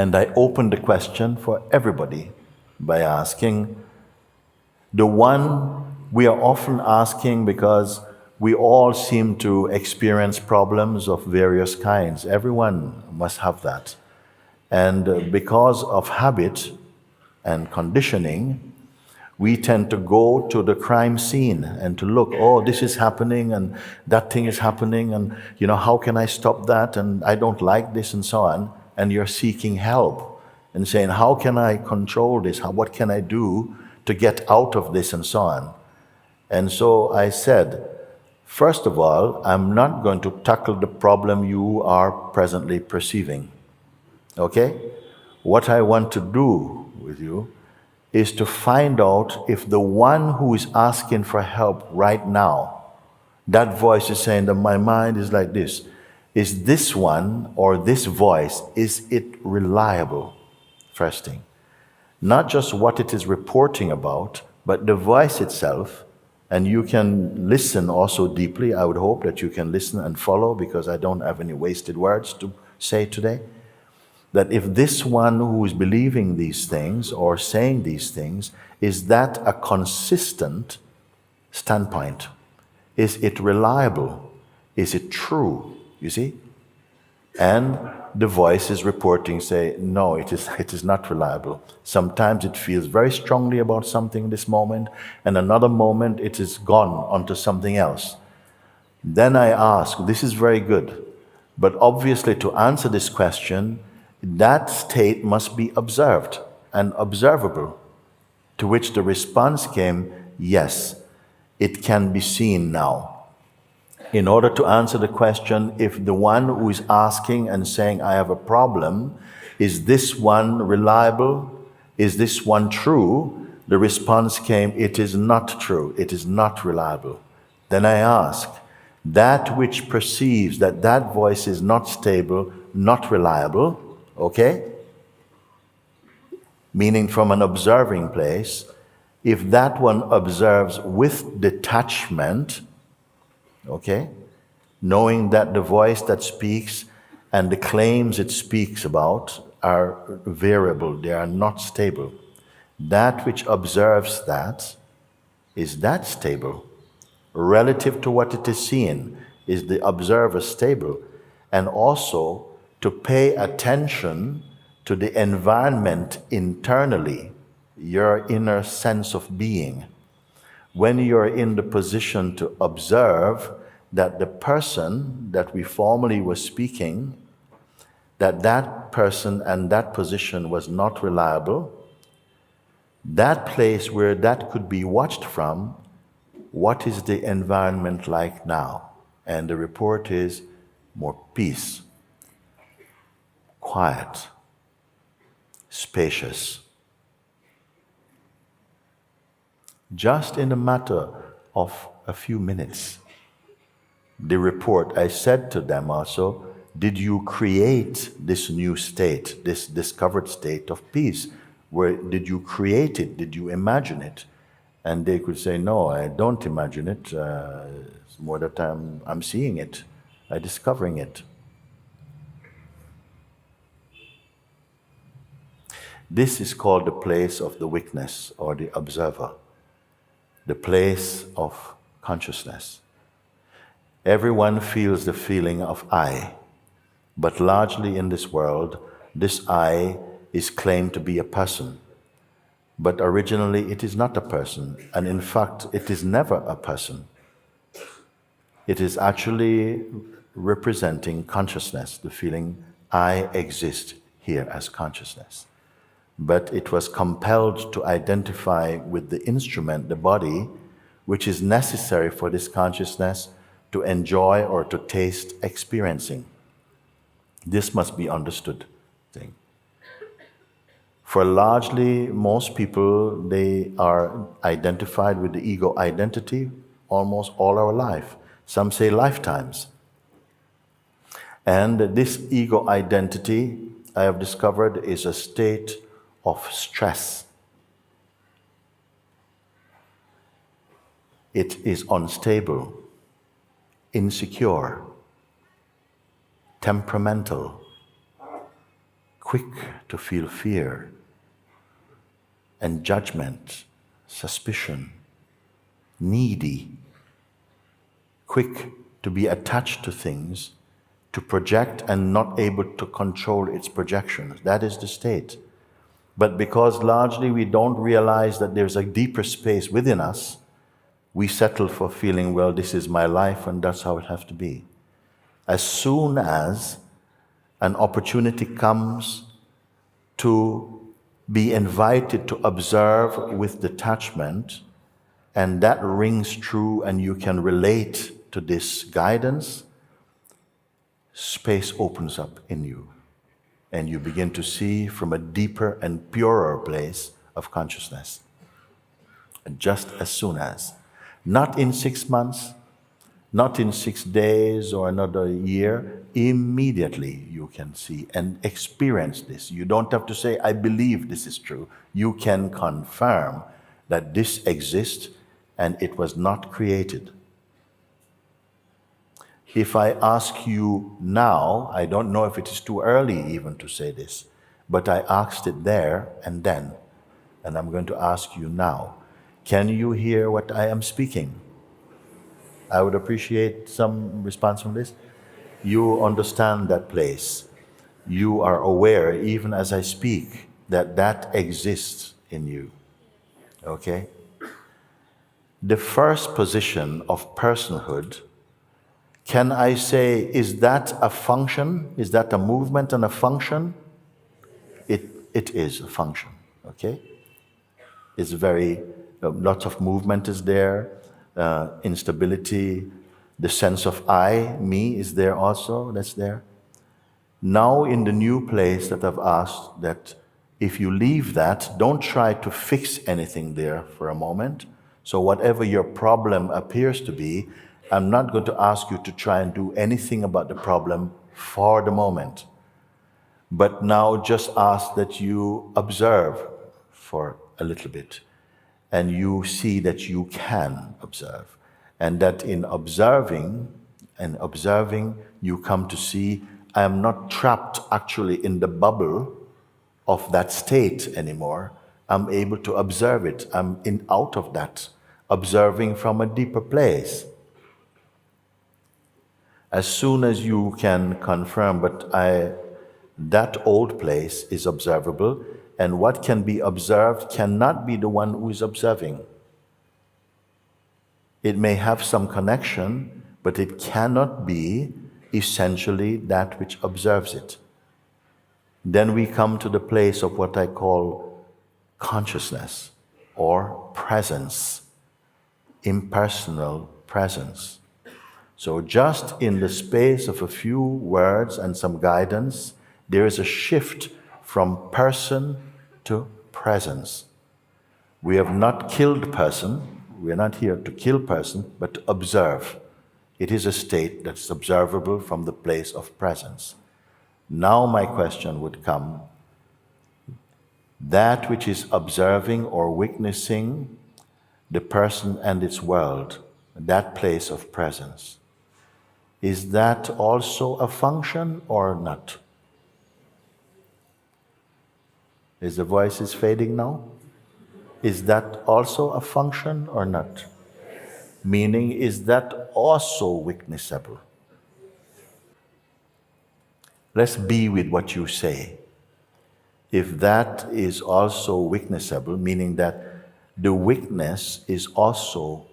And I opened the question for everybody by asking, the one we are often asking because we all seem to experience problems of various kinds. Everyone must have that. And because of habit and conditioning, we tend to go to the crime scene and to look, oh, this is happening and that thing is happening and, how can I stop that? And I don't like this and so on. And you're seeking help and saying, how can I control this? What can I do to get out of this and so on? And so I said, first of all, I'm not going to tackle the problem you are presently perceiving. Okay? What I want to do with you is to find out if the one who is asking for help right now, that voice is saying that my mind is like this. Is this one or this voice, is it reliable? First thing. Not just what it is reporting about, but the voice itself. And you can listen also deeply. I would hope that you can listen and follow, because I don't have any wasted words to say today. That if this one who is believing these things or saying these things, is that a consistent standpoint? Is it reliable? Is it true? You see? And the voice is reporting, say, no, it is not reliable. Sometimes it feels very strongly about something this moment, and another moment it is gone onto something else. Then I ask, this is very good, but obviously to answer this question, that state must be observed and observable, to which the response came, yes, it can be seen now. In order to answer the question, if the one who is asking and saying, I have a problem, is this one reliable? Is this one true? The response came, it is not true. It is not reliable. Then I ask, that which perceives that that voice is not stable, not reliable, okay? Meaning from an observing place, if that one observes with detachment, okay, knowing that the voice that speaks and the claims it speaks about are variable, they are not stable. That which observes that, is that stable? Relative to what it is seeing, is the observer stable? And also to pay attention to the environment internally, your inner sense of being. When you're in the position to observe that the person that we formerly were speaking, that person and that position was not reliable, that place where that could be watched from, what is the environment like now? And the report is more peace, quiet, spacious. Just in a matter of a few minutes, the report, I said to them also, did you create this new state, this discovered state of peace? Where did you create it? Did you imagine it? And they could say, no, I don't imagine it. It's more that I'm seeing it, I'm discovering it. This is called the place of the witness or the observer, the place of consciousness. Everyone feels the feeling of I, but largely in this world, this I is claimed to be a person. But originally it is not a person, and in fact it is never a person. It is actually representing consciousness, the feeling I exist here as consciousness. But it was compelled to identify with the instrument, the body, which is necessary for this consciousness to enjoy or to taste experiencing. This must be understood. For largely most people, they are identified with the ego identity almost all our life. Some say lifetimes. And this ego identity, I have discovered, is a state of stress. It is unstable, insecure, temperamental, quick to feel fear and judgment, suspicion, needy, quick to be attached to things, to project and not able to control its projections. That is the state. But because largely we don't realize that there's a deeper space within us, we settle for feeling, well, this is my life and that's how it has to be. As soon as an opportunity comes to be invited to observe with detachment, and that rings true and you can relate to this guidance, space opens up in you and you begin to see from a deeper and purer place of consciousness. Just as soon as, not in 6 months, not in 6 days or another year, immediately you can see and experience this. You don't have to say, I believe this is true. You can confirm that this exists and it was not created. If I ask you now, I don't know if it is too early even to say this, but I asked it there and then, and I'm going to ask you now. Can you hear what I am speaking? I would appreciate some response from this. You understand that place. You are aware, even as I speak, that that exists in you. Okay? The first position of personhood, can I say, is that a function? Is that a movement and a function? It is a function. Okay? It's very, lots of movement is there, instability, the sense of I, me is there also, that's there. Now in the new place that I've asked that if you leave that, don't try to fix anything there for a moment. So whatever your problem appears to be, I'm not going to ask you to try and do anything about the problem for the moment. But now just ask that you observe for a little bit and you see that you can observe. And that in observing you come to see I am not trapped actually in the bubble of that state anymore. I'm able to observe it. I'm out of that, observing from a deeper place. As soon as you can confirm, that old place is observable, and what can be observed cannot be the one who is observing. It may have some connection, but it cannot be essentially that which observes it. Then we come to the place of what I call consciousness or presence, impersonal presence. So just in the space of a few words and some guidance, there is a shift from person to presence. We have not killed person. We are not here to kill person, but to observe. It is a state that's observable from the place of presence. Now my question would come, that which is observing or witnessing the person and its world, that place of presence, is that also a function or not? Is the voices fading now? Is that also a function or not? Meaning, is that also witnessable? Let's be with what you say. If that is also witnessable, meaning that the witness is also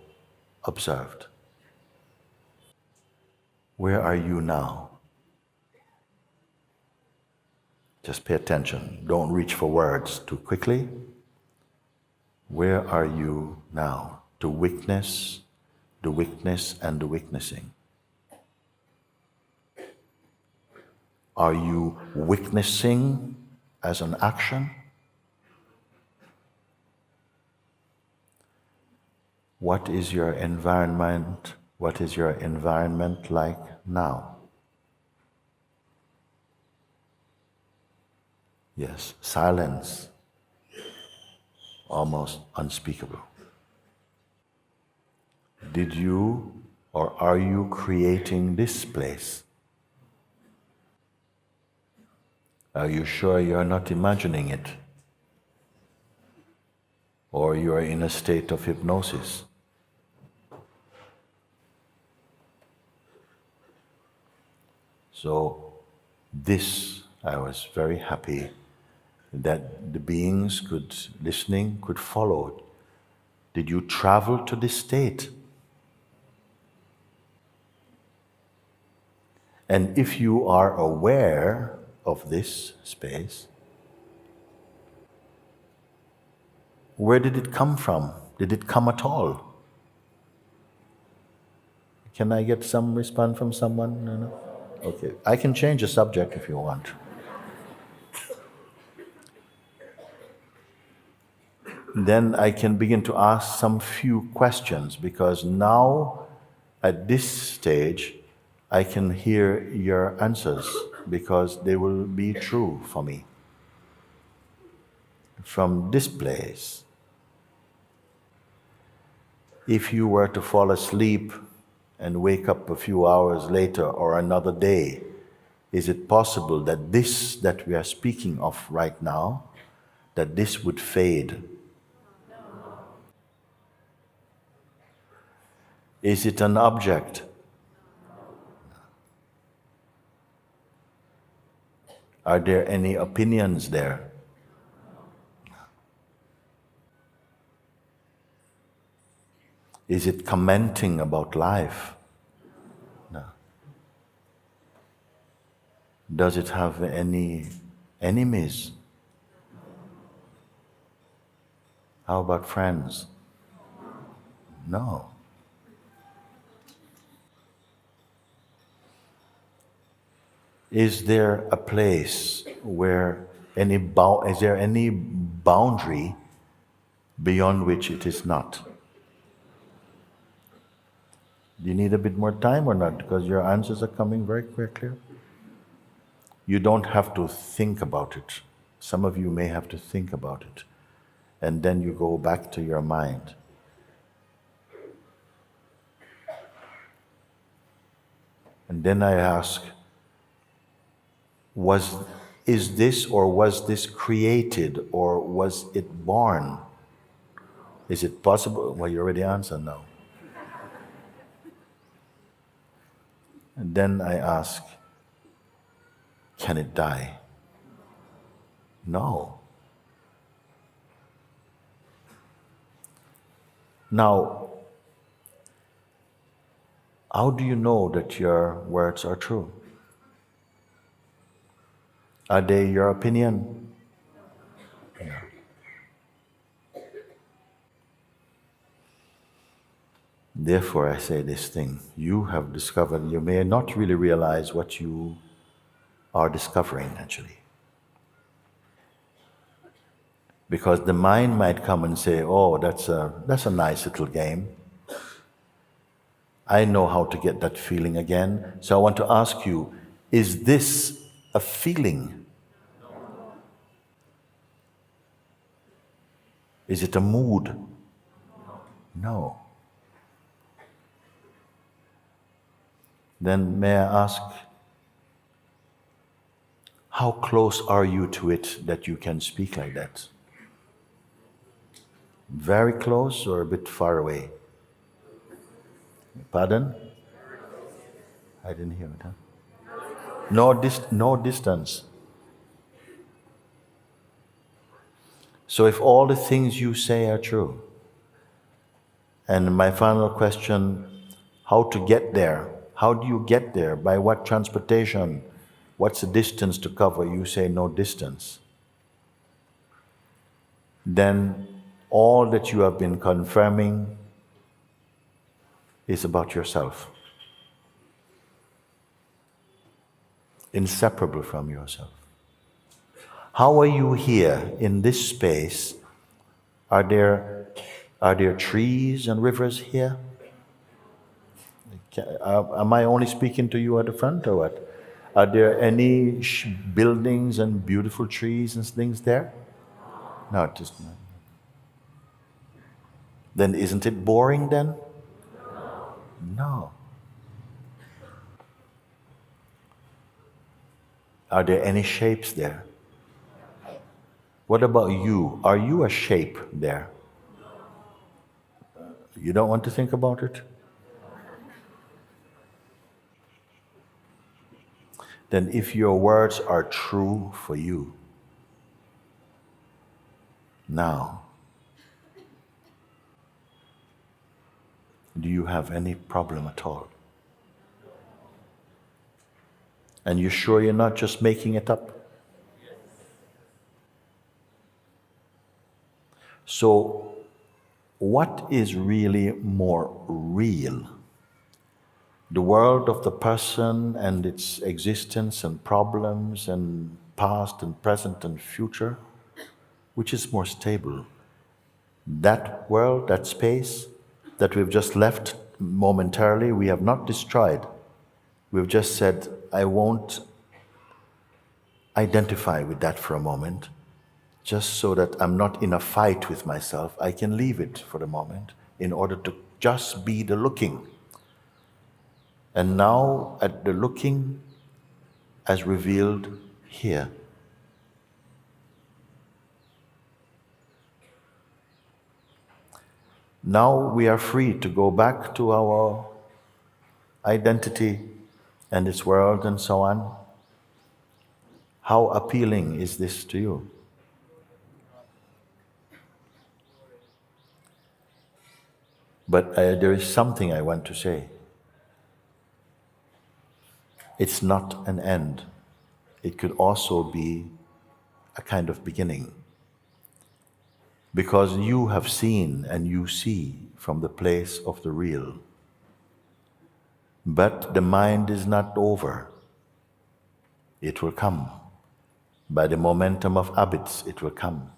observed. Where are you now? Just pay attention. Don't reach for words too quickly. Where are you now? To witness, the witness, and the witnessing. Are you witnessing as an action? What is your environment? What is your environment like now? Yes, silence, almost unspeakable. Did you or are you creating this place? Are you sure you're not imagining it? Or you are in a state of hypnosis? So this, I was very happy that the beings listening could follow. Did you travel to this state? And if you are aware of this space, where did it come from? Did it come at all? Can I get some response from someone? No? Okay, I can change the subject if you want. Then I can begin to ask some few questions, because now at this stage I can hear your answers, because they will be true for me. From this place, if you were to fall asleep and wake up a few hours later or another day, is it possible that this that we are speaking of right now, that this would fade? Is it an object? Are there any opinions there? Is it commenting about life? No. Does it have any enemies? How about friends? No. Is there a place where is there any boundary beyond which it is not? Do you need a bit more time or not? Because your answers are coming very quickly. You don't have to think about it. Some of you may have to think about it. And then you go back to your mind. And then I ask, is this created, or was it born? Is it possible? Well, you already answered no. And then I ask, can it die? No. Now, how do you know that your words are true? Are they your opinion? Yeah. Therefore, I say this thing. You have discovered, you may not really realize what you are discovering, actually. Because the mind might come and say, oh, that's a nice little game. I know how to get that feeling again. So I want to ask you, is this a feeling? Is it a mood? No. Then may I ask, how close are you to it that you can speak like that? Very close or a bit far away? Pardon? I didn't hear it, huh? No distance. So if all the things you say are true, and my final question, how to get there? How do you get there? By what transportation? What's the distance to cover? You say no distance. Then all that you have been confirming is about yourself. Inseparable from yourself. How are you here in this space? Are there trees and rivers here? Am I only speaking to you at the front or what? Are there any buildings and beautiful trees and things there? No, just not. Then isn't it boring then? No. Are there any shapes there? What about you? Are you a shape there? You don't want to think about it? Then if your words are true for you, now, do you have any problem at all? And you're sure you're not just making it up? So, what is really more real? The world of the person and its existence and problems and past and present and future, which is more stable? That world, that space that we've just left momentarily, we have not destroyed. We've just said, I won't identify with that for a moment, just so that I'm not in a fight with myself. I can leave it for the moment in order to just be the looking. And now at the looking as revealed here. Now we are free to go back to our identity and its world and so on. How appealing is this to you? But there is something I want to say. It's not an end. It could also be a kind of beginning. Because you have seen and you see from the place of the real. But the mind is not over. It will come. By the momentum of habits, it will come.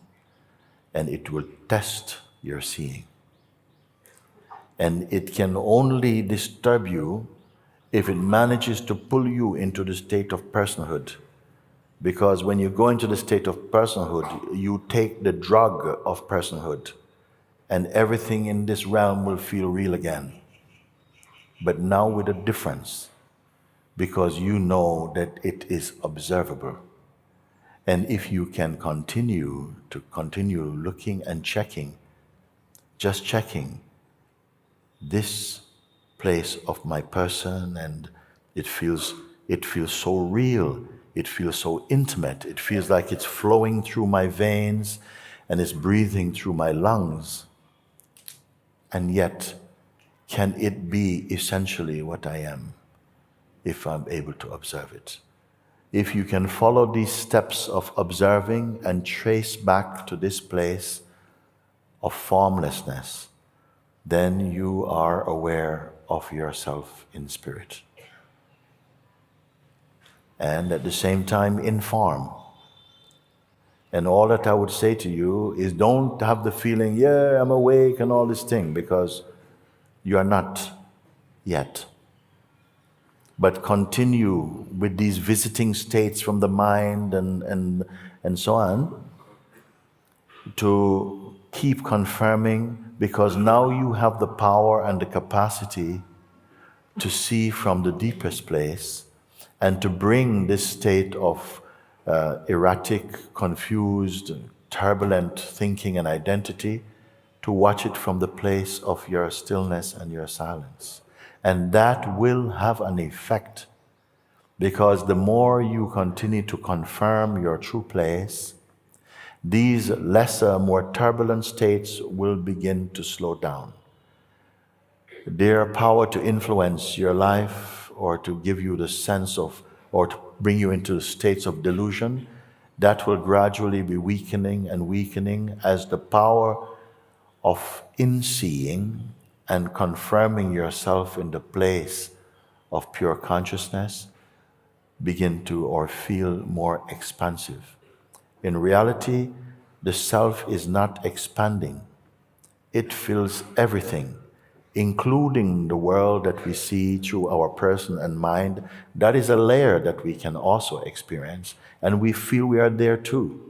And it will test your seeing. And it can only disturb you if it manages to pull you into the state of personhood. Because when you go into the state of personhood, you take the drug of personhood, and everything in this realm will feel real again. But now with a difference, because you know that it is observable. And if you can continue looking and checking, just checking this place of my person, and it feels so real, it feels so intimate, it feels like it's flowing through my veins and it's breathing through my lungs. And yet, can it be essentially what I am if I'm able to observe it? If you can follow these steps of observing and trace back to this place of formlessness, then you are aware of yourself in spirit. And at the same time in form. And all that I would say to you is don't have the feeling, yeah, I'm awake and all this thing, because you are not yet. But continue with these visiting states from the mind and so on to keep confirming, because now you have the power and the capacity to see from the deepest place and to bring this state of erratic, confused, turbulent thinking and identity to watch it from the place of your stillness and your silence. And that will have an effect, because the more you continue to confirm your true place, these lesser, more turbulent states will begin to slow down. Their power to influence your life or to give you the sense of, or to bring you into states of delusion, that will gradually be weakening and weakening as the power of in-seeing and confirming yourself in the place of pure consciousness begin to or feel more expansive. In reality, the self is not expanding. It fills everything, including the world that we see through our person and mind. That is a layer that we can also experience, and we feel we are there too.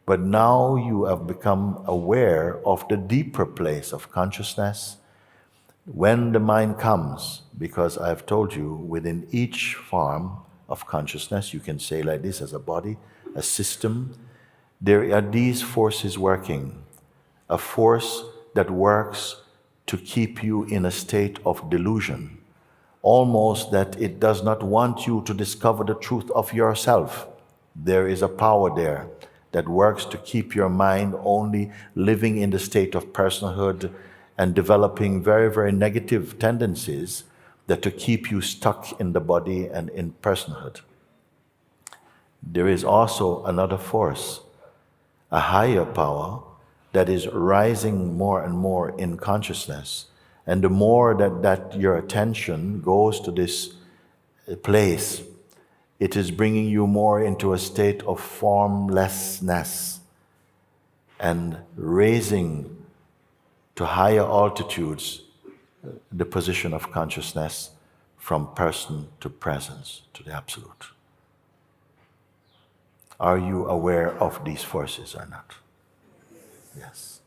But now you have become aware of the deeper place of consciousness. When the mind comes, because I've told you, within each form, of consciousness, you can say like this, as a body, a system, there are these forces working. A force that works to keep you in a state of delusion, almost that it does not want you to discover the truth of yourself. There is a power there that works to keep your mind only living in the state of personhood and developing very, very negative tendencies that to keep you stuck in the body and in personhood. There is also another force, a higher power that is rising more and more in consciousness. And the more that your attention goes to this place, it is bringing you more into a state of formlessness and raising to higher altitudes the position of consciousness from person to presence, to the absolute. Are you aware of these forces or not? Yes.